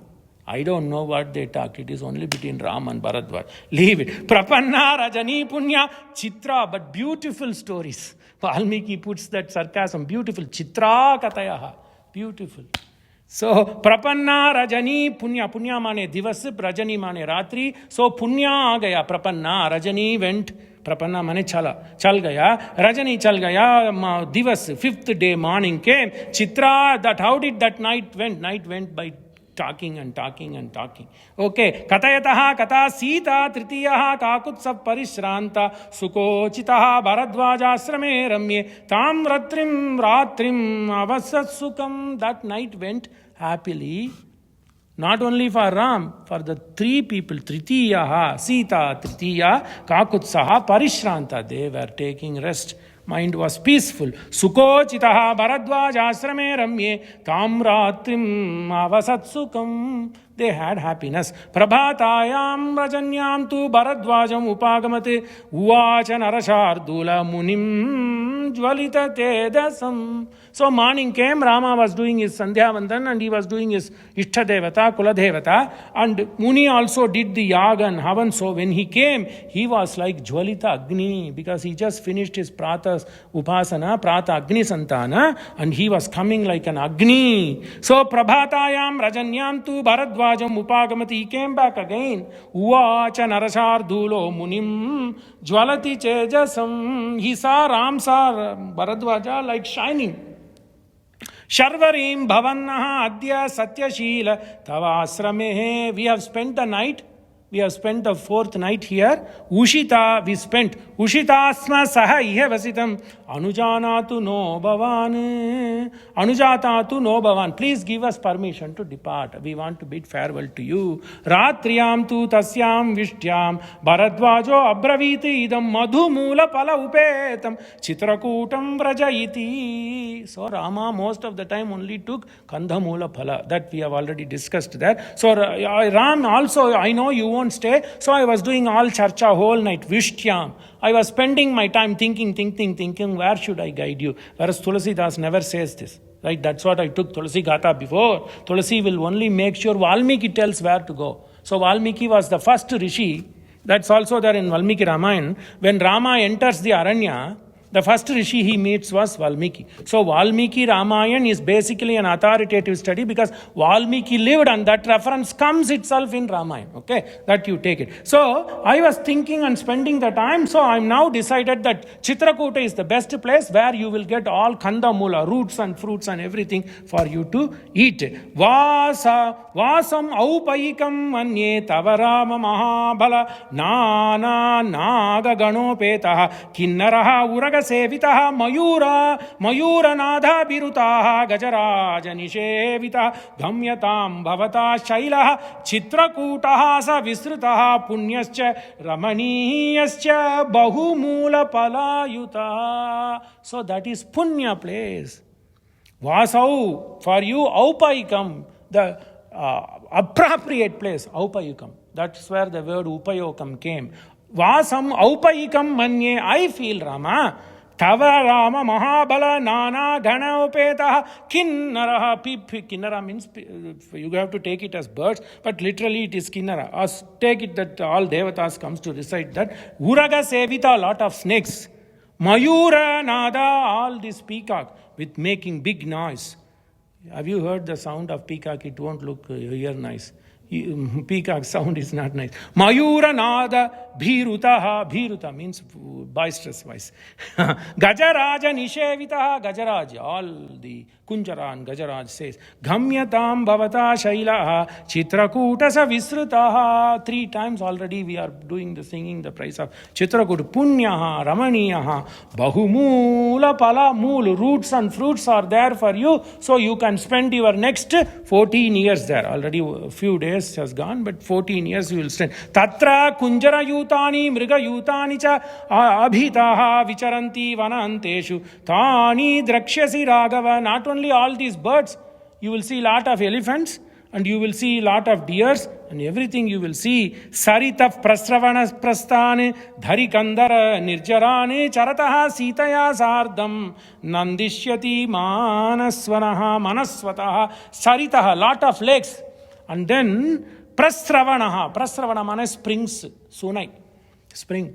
I don't know what they talked. It is only between Ram and Bharadwaj. Leave it. Prapanna Rajani Punya Chitra, but beautiful stories. Valmiki puts that sarcasm. Beautiful. Chitra Katayaha. Beautiful. So, Prapanna Rajani Punya. Punya mane divas, Rajani mane ratri. So, Punya gaya. Prapanna. Rajani went. Prapanna mane chal gaya. Rajani chal gaya. Divas, fifth day morning came. Chitra, that how did that night went? Night went by talking and talking and talking. Okay. Katayataha kata Sita tritiyaha kakutsa parishranta sukochitaha Bharadwajasrame ramye tam ratrim avasat sukam. That night went happily. Not only for Ram, for the three people, Tritiyaha, Sita, Tritiya, Kakutsaha, Parishranta, they were taking rest. Mind was peaceful. Sukochitaha Bharadwaj asrame ramye tam ratrim avasat sukam. They had happiness. Prabhatayam rajanyam tu Bharadwajam upagamate uvacha narashardula munim jvalita tedasam. So morning came, Rama was doing his Sandhya Vandan and he was doing his Ishtadevata, Kuladevata, and Muni also did the Yaga and Havan. So when he came, he was like Jvalita Agni, because he just finished his Prata Upasana, Prata Agni Santana, and he was coming like an Agni. So Prabhatayam Rajanyam tu Bharadwajam Upagamati, he came back again. Uvacha Narashardulo Munim Jvalati Chejasam. He saw Ram saw Bharadwaja like shining. Sharvarim Bhavannaha Adya Satyashila Tavasramehe. We have spent the night. We have spent the fourth night here. Ushita, we spent. Ushitasma saha ihe vasitam. Anujanatu no bhavan. Anujatatu no bhavan. Please give us permission to depart. We want to bid farewell to you. Ratriyam tu tasyam vishtyam. Bharadwajo abraviti idam madhu mula pala upetam. Chitrakutam vrajayiti. So Rama most of the time only took kandhamula phala. That we have already discussed there. So Ram also, I know you won't stay. So I was doing all charcha whole night. Vishtyam. I was spending my time thinking, where should I guide you? Whereas Tulsidas never says this. Right? That's what I took Tulsi Gata before. Tulsi will only make sure Valmiki tells where to go. So Valmiki was the first Rishi. That's also there in Valmiki Ramayana. When Rama enters the Aranya, the first Rishi he meets was Valmiki. So Valmiki Ramayana is basically an authoritative study because Valmiki lived, and that reference comes itself in Ramayana. Okay, that you take it. So I was thinking and spending the time. So I'm now decided that Chitrakuta is the best place where you will get all kandamula, roots and fruits and everything for you to eat. Vasam aupayikam manye tavarama mahabala nana naga ganopetaha kinnaraha uraga सेविता Mayura नाधा बिरुता गजराज निषेविता गम्यतां भवता शैलः चित्रकूटः स विस्तृतः पुण्यश्च रमणीयश्च बहुमूलफलायुतः. So that is punya place. Vasau, for you, aupayikam, the appropriate place, aupayikam. That's where the word upayokam came. Vasam aupayikam manye, I feel Rama. Tava Rama Mahabala Nana Gana Upeta Kinnara. Kinnara means you have to take it as birds, but literally it is Kinnara. Us take it that all Devatas comes to recite that. Uraga Sevita, a lot of snakes. Mayura Nada, all this peacock with making big noise. Have you heard the sound of peacock? It won't look here nice. Peacock sound is not nice. Mayura Nada Bhiruta means boisterous voice. Gajaraja Nishevitaha, Gajaraj, all the Kunjara and Gajaraj says, Ghamyatam Bhavata Shailaha, Chitrakutasa Visrutaha. 3 times already we are doing the singing the praise of Chitrakuta. Punyaha, Ramaniyaha, Bahumula Pala Mool, roots and fruits are there for you, so you can spend your next 14 years there. Already a few days has gone, but 14 years you will spend. Tatra Kunjara Yutani, Mriga Yutani cha Abhitaha Vicharanti Vananteshu, Tani Drakshasi Raghava. Not only all these birds, you will see lot of elephants, and you will see lot of deers, and everything you will see. Saritaf Prasravana Prasthane, Dharikandara Nirjarane, Charataha Sitaya Sardam, Nandishyati Manaswanaha, Manaswataha, Saritaha, lot of lakes. And then Prasravanaha, Prasravana means springs, Sunai, spring.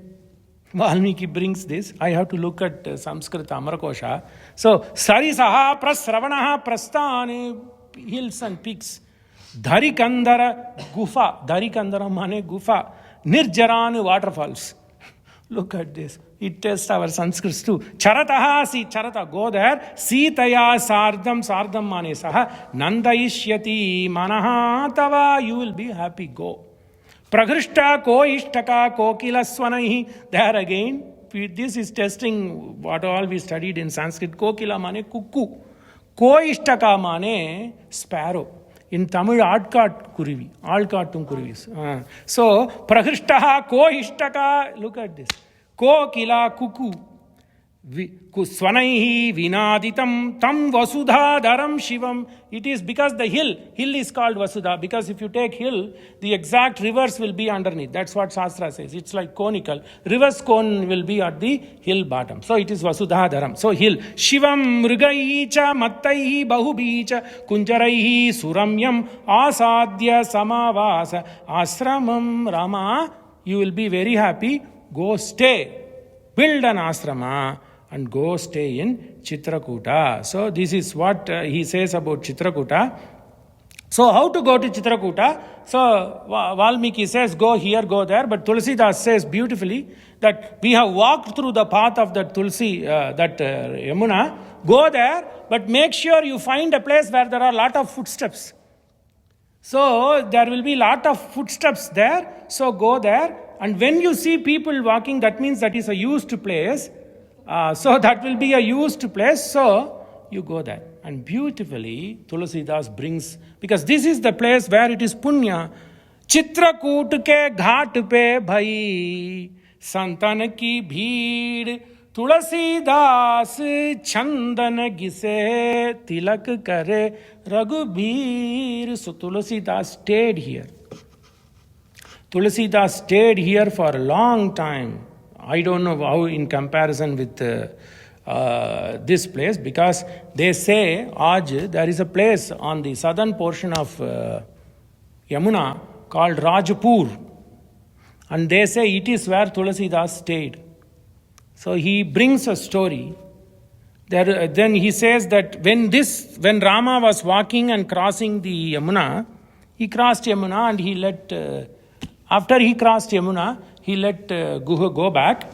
Valmiki brings this. I have to look at Sanskrit Amarakosha. So, Sarisaha, Prasravanaha, Prasthane, hills and peaks. Dharikandara Gufa. Dharikandara mane Gufa. Nirjaran waterfalls. Look at this. It tests our Sanskrit too. Charataha, see Charata, go there. Sitaya Sardam, Sardam mane saha. Nandaishyati manaha tava. You will be happy. Go. Pragrishta ko ishtaka kokila swanahi. There again, this is testing what all we studied in Sanskrit. Kokila mane kuku. Ko ishtaka mane sparrow. In Tamil, Adkat Kurivi. Adkatum Kurivis. So, Prahrishtaha, Ko Ishtaka, look at this. Ko Kila Kuku. Swanaihi Vinaditam Tam Vasudha Dharam Shivam. It is because the hill is called Vasudha. Because if you take hill, the exact reverse will be underneath. That's what Shastra says. It's like conical. Reverse cone will be at the hill bottom. So it is Vasudha Dharam. So hill. Shivam Mrugaicha Mattaihi Bahubicha Kunjaraihi Suramyam Asadya Samavasa Asramam Rama. You will be very happy. Go stay. Build an asrama and go stay in Chitrakuta. So this is what he says about Chitrakuta. So how to go to Chitrakuta? So Valmiki says go here, go there. But Tulsidas says beautifully that we have walked through the path of that Tulsi, Yamuna. Go there, but make sure you find a place where there are a lot of footsteps. So there will be a lot of footsteps there. So go there. And when you see people walking, that means that is a used place. So that will be a used place. So you go there. And beautifully, Tulsidas brings, because this is the place where it is punya. Chitrakoot ke ghat pe bhai, santan ki bheed, Tulsidas chandan gise, tilak kare Raghubir. So Tulsidas stayed here. Tulsidas stayed here for a long time. I don't know how in comparison with this place, because they say there is a place on the southern portion of Yamuna called Rajpur, and they say it is where Tulsidas stayed. So he brings a story. Then he says that when Rama was walking and crossing the Yamuna, he crossed Yamuna and he let after he crossed Yamuna, he let Guha go back.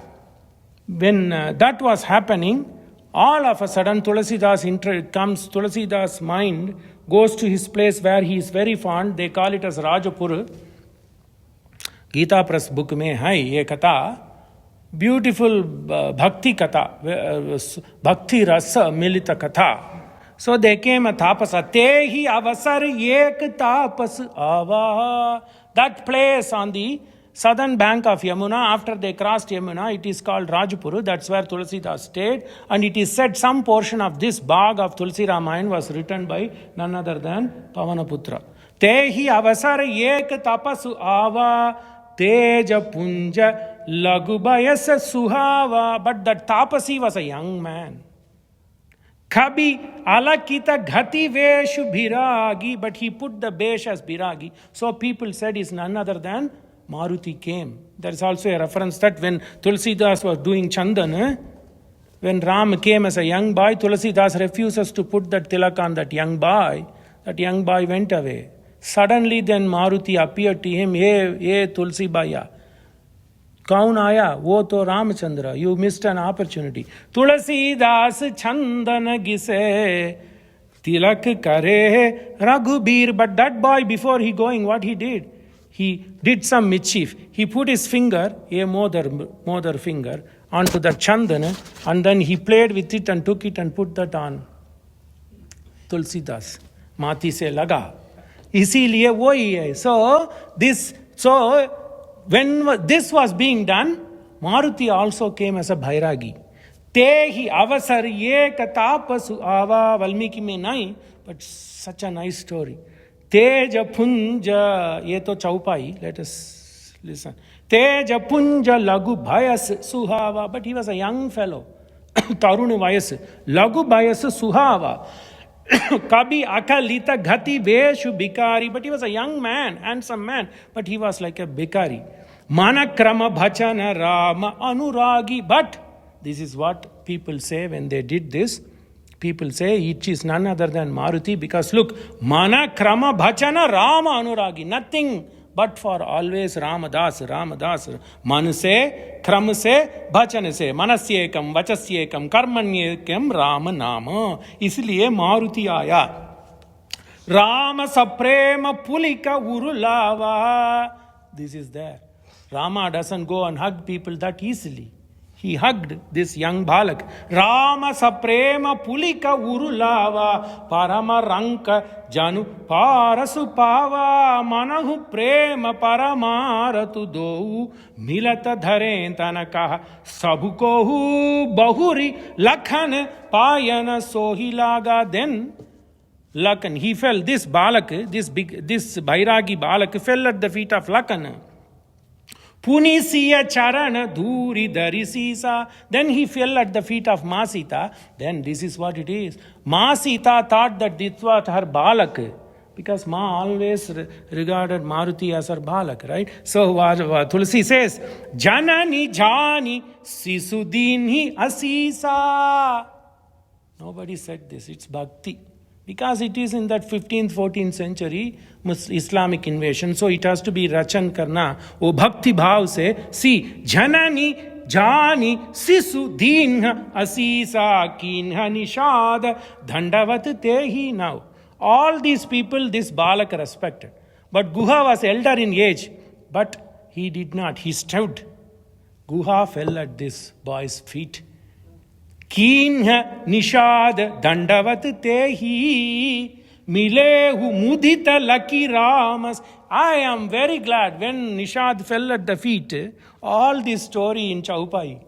When that was happening, all of a sudden Tulsidas Tulsidas' mind goes to his place where he is very fond. They call it as Rajapur. Gita Press book mein hai ye katha. Beautiful bhakti katha, bhakti rasa milita katha. So they came a tapasa. Tehi avasar ek tapas ava. That place on the southern bank of Yamuna, after they crossed Yamuna, it is called Rajpur. That's where Tulsidas stayed. And it is said some portion of this bhag of Tulsi Ramayan was written by none other than Pavanaputra. Tehi avasar ek tapasu ava teja punja lagubayasa suhava. But that tapasi was a young man. Kabi alakita ghati veshu biragi. But he put the besh as biragi. So people said is none other than Maruti came. There is also a reference that when Tulsidas was doing Chandan, when Ram came as a young boy, Tulsidas refuses to put that tilak on that young boy. That young boy went away. Suddenly then Maruti appeared to him, hey Tulsi Baya, कौन आया? वो तो Ramchandra. You missed an opportunity. Tulsidas चंदन घिसे तिलक करे Raghubir. But that boy, before he going, what he did? He did some mischief. He put his finger, a mother finger, onto the chandana, and then he played with it and took it and put that on Tulsidas. माती से लगा, इसीलिए वो ही है. So when this was being done, Maruti also came as a Bhairagi. ते ही अवसर एक तापसु आवा. वाल्मीकि में नहीं, but such a nice story. तेज पुंज, ये तो चौपाई. Let us listen. तेज पुंज लघु भयस सुहावा. But he was a young fellow. तरुण वयस, लघु भयस सुहावा. कभी अकलित घति वेशु भिकारी. But he was a young man, handsome man, but he was like a bhikari. Mana krama bhachana rama anuragi. But this is what people say when they did this. People say it is none other than Maruti, because look, mana krama bhachana rama anuragi. Nothing but for always Ramadas. Man se, kram se, bhajan se, manasyekam, vachasyekam, karmanyekam, Rama nama. इसलिए मारुति आया. राम सप्रेम पुलिका urulava. This is there. Rama doesn't go and hug people that easily. He hugged this young balak. Rama saprema pulika urulava parama ranka janu parasu pava manahu prema paramaratu dou milata dhare tanaka sabukohu bahuri lakhan payana sohilaga. Then Lakan, he fell. This balak, this Bhairagi balak fell at the feet of Lakan. Punisiya charana dhuri dharisisa. Then he fell at the feet of Masita. Then this is what it is. Masita thought that this was her balak, because Ma always regarded Maruti as her balak, right? So Tulsi says, Janani jani sisudinhi asisa. Nobody said this. It's bhakti. Because it is in that 15th, 14th century Islamic invasion. So it has to be rachan karna. O bhakti bhav se, see, janani jani sisu dinha asisa kinha nishad dandavat tehi. Now, all these people, this Balak respected. But Guha was elder in age. But he did not. He stood. Guha fell at this boy's feet. Kinha nishad dandavat tehi milehu mudita laki ramas. I am very glad when Nishad fell at the feet, all this story in Chaupai.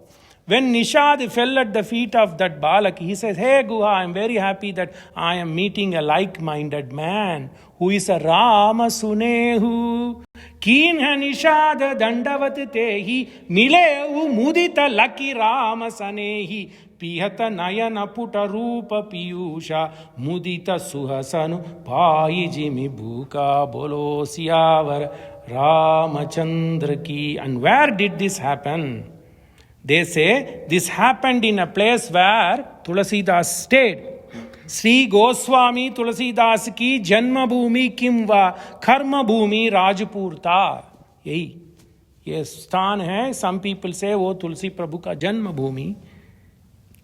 When Nishad fell at the feet of that Balak, he says, hey Guha, I am very happy that I am meeting a like-minded man who is a Rama Sunehu. Kinha Nishad dandavat tehi milehu mudita laki Rama sanehi. Pihata nayana puta rupa piyusha mudita suhasanu pai jimi bhuka bolo siyavar Ramachandra ki. And where did this happen? They say this happened in a place where Tulasidas stayed. Sri Goswami Tulasidas ki janma bhumi kimva karma bhumi Rajpur tha. Yahi ये स्थान है. Some people say वो तुलसी प्रभु का जन्म भूमि.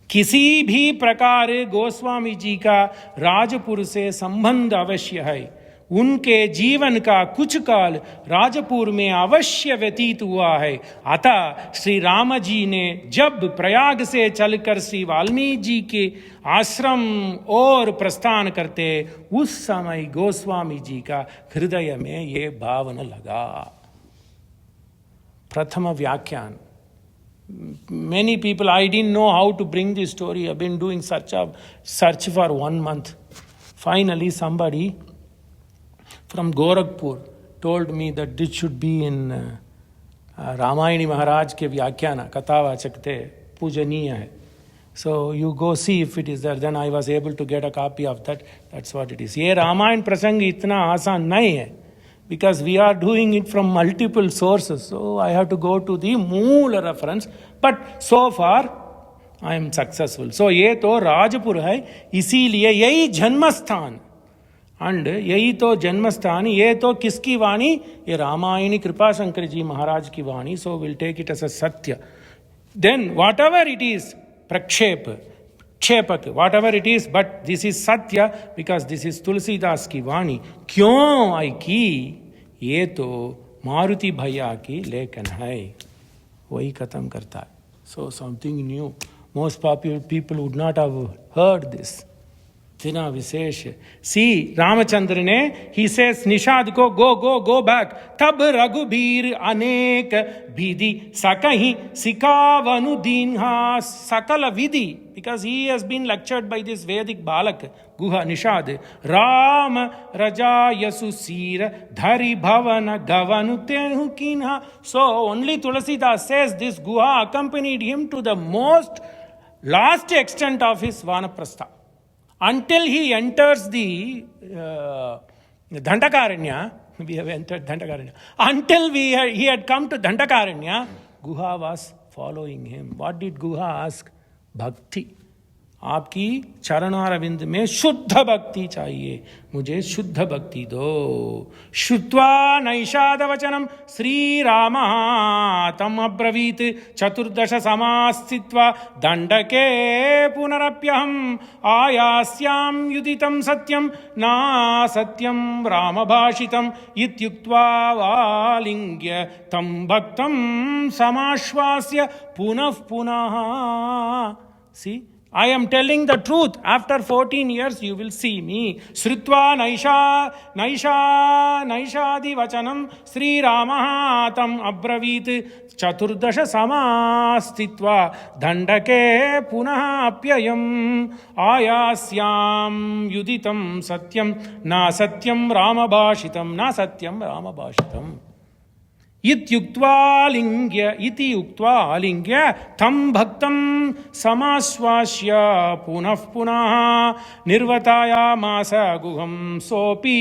किसी भी प्रकार गोस्वामी जी का राजपुर से संबंध अवश्य है. उनके जीवन का कुछ काल राजपुर में अवश्य व्यतीत हुआ है. अतः श्री राम जी ने जब प्रयाग से चलकर श्री वाल्मीकि जी के आश्रम और प्रस्थान करते, उस समय गोस्वामी जी का हृदय में ये भावना लगा. प्रथम व्याख्यान. Many people, I didn't know how to bring this story. I've been doing search for 1 month. Finally, somebody from Gorakhpur told me that this should be in Ramayani Maharaj ke Vyakhyana, Kathavaachak the Pujaniya hai. So you go see if it is there. Then I was able to get a copy of that. That's what it is. Ye Ramayana Prasang itna aasan nahi hai, because we are doing it from multiple sources. So I have to go to the mool reference. But so far, I am successful. So ये तो राजपुर है, इसीलिए यही जन्मस्थान. and यही तो जन्मस्थान, ये तो किसकी वाणी? ये रामायणी कृपा शंकर जी महाराज की वाणी. So we'll take it as a satya. Then whatever it is, prakshep, kshepak, whatever it is, but this is satya because this is Tulsidas की वाणी. क्यों आई की? ये तो मारुति भैया की लेखन है. वही खत्म करता है. So something new. Most popular people would not have heard this. Tina Vishesh. See, Ramachandra ne, he says, Nishad ko go back. Tab Raghubir anek bidi sakahi sikavanu dinha sakala vidhi. Because he has been lectured by this Vedic Balak, Guha Nishad. Ram Raja Yasusira Dhari Bhavana Gavanu Tenhu Kinha. So only Tulasidas says this Guha accompanied him to the most last extent of his Vanaprastha. Until he enters the Dandakaranya, we have entered Dandakaranya. Until he had come to Dandakaranya, Guha was following him. What did Guha ask? Bhakti. आपकी चरणारविंद में शुद्ध भक्ति चाहिए, मुझे शुद्ध भक्ति दो. श्रुत्वा नैषाद वचनम श्री राम तम अब्रवीत चतुर्दश समास्थित्वा दंडके पुनरप्यहम आयास्याम युदितं सत्यम ना सत्यम राम भाषितम इत्युक्त्वा वालिंग्य तम भक्तम समाश्वास्य पुनः पुनः. See, I am telling the truth. After 14 years, you will see me. Sritva naishadi vachanam Sri Ramaha tam abravit chaturdasha samastitva dandake punah apyayam ayasyam yuditam satyam na satyam ramabhashitam na satyam ramabhashitam. इत्युक्त्वा लिंग्य इति उक्त्वा आलिंग्य तम भक्तम समाश्वास्य पुनः पुनः निर्वतायामास गुहम सोपि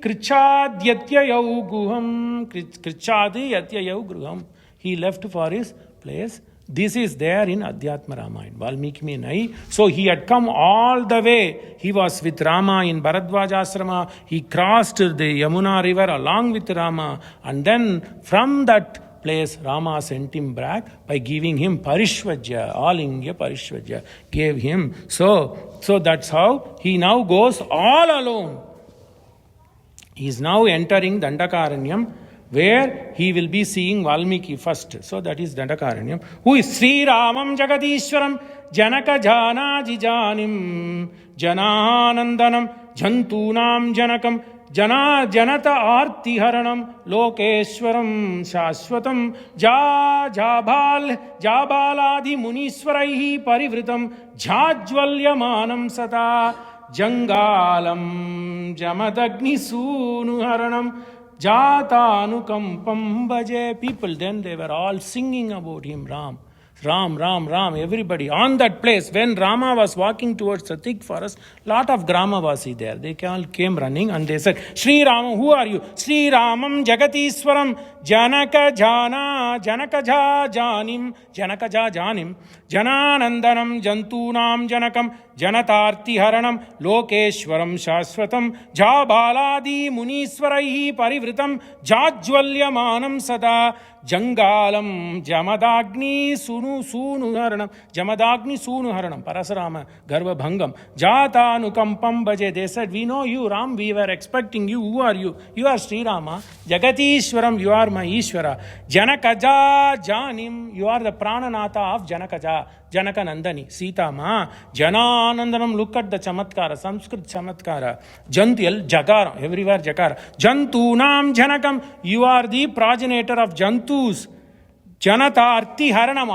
कृच्छाद्यत्ययौ गुहम कृच्छाद्यत्ययौ गुहम. He left for his place. This is there in Adhyatma Ramayana, Valmiki mein nahi. So he had come all the way. He was with Rama in Bharadwaja Ashrama. He crossed the Yamuna river along with Rama. And then from that place, Rama sent him back by giving him Parishvajya, Alingya Parishvajya, gave him. So that's how he now goes all alone. He is now entering Dandakaranyam, where he will be seeing Valmiki first. So that is Dandakaranyam. Who is Sri Ramam Jagadishwaram Janaka Jana Jijanim Jananandanam Jantunam Janakam Janata Arti Haranam Lokeshwaram Shashwatam Jabaladi Muniswaraihi Parivritam Jajvalyamanam Sata Jangalam Jamadagni Sunuharanam Jatanukampam bhaje. People then, they were all singing about him. Ram, everybody on that place. When Rama was walking towards the thick forest, lot of Gramavasi there. They all came running and they said, Sri Rama, who are you? Sri Ramam Jagatiswaram Janaka Janim Jananandanam Jantunam Janakam Janatarti Haranam Lokeshwaram Shashwatam Jabaladi Muniswaraihi Parivritam Jajvalyamanam Sada Jangalam Jamadagni Sunuharanam Parasarama Garva Bhangam Jatanukampam bhaje. They said, we know you, Ram, we were expecting you. Who are you? You are Sri Rama. Jagatishwaram, you are my Ishwara. Janakaja Janim, you are the Prananatha of Janakaja. Janaka Nandani, Sita Ma, Jananandanam. Look at the Chamatkara, Sanskrit Chamatkara. Jantil, Jagara, everywhere Jakara. Jantunam Janakam, you are the progenitor of Jantus. Janatarti Haranam,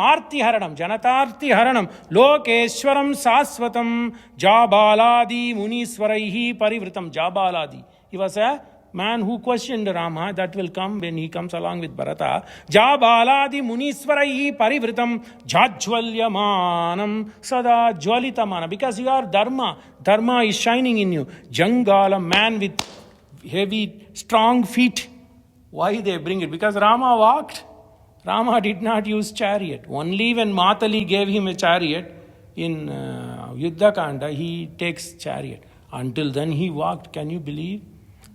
Janatarti Haranam, Lokeshwaram Saswatam, Jabaladi Muniswaraihi Parivritam, Jabaladi. He was a man who questioned Rama. That will come when he comes along with Bharata. Jabaladi Muniswaraihi Parivritam Jajvalyamanam Sada Jwalitamana. Because you are Dharma. Dharma is shining in you. Jangala, man with heavy, strong feet. Why they bring it? Because Rama walked. Rama did not use chariot. Only when Matali gave him a chariot in Yuddha Kanda, he takes chariot. Until then he walked, can you believe?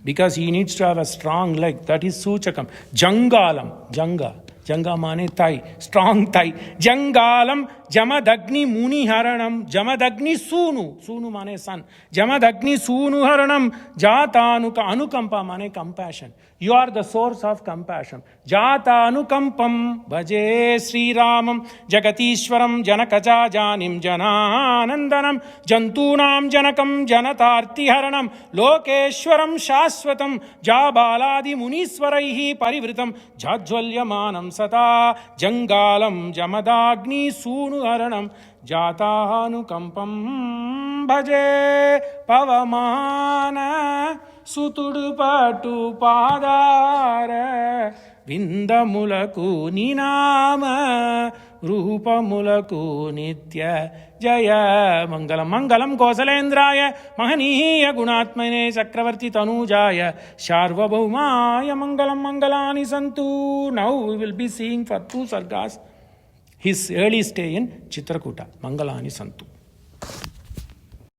Because he needs to have a strong leg. That is Suchakam. Jangalam. Janga mane thigh. Strong thigh. Jangalam. Jamadagni Muni Haranam. Jamadagni Sunu. Sunu mane son. Jamadagni Sunu Haranam. Jatanuka. Anukampa mane compassion. You are the source of compassion. Jata anukampam. Bhaje Sri Ramam. Jagatishwaram. Janakaja Janim. Jananandanam. Jantunam Janakam. Janatarti Haranam. Lokeshwaram Shaswatam. Jabaladi Muniswaraihi Parivritam. Jajwalyamanam Sata. Jangalam Jamadagni Sunu Haranam. Jatanukampam. Bhaje Pavamana. Sutudu patu padara vindamulaku ninama rupamulaku nitya jaya mangalam mangalam Kausalendraya mahaniya gunatmane chakravarti tanujaya sharvabhaumaya mangalam mangalani santu. Now we will be seeing for 2 sargas his early stay in Chitrakuta. Mangalani santu.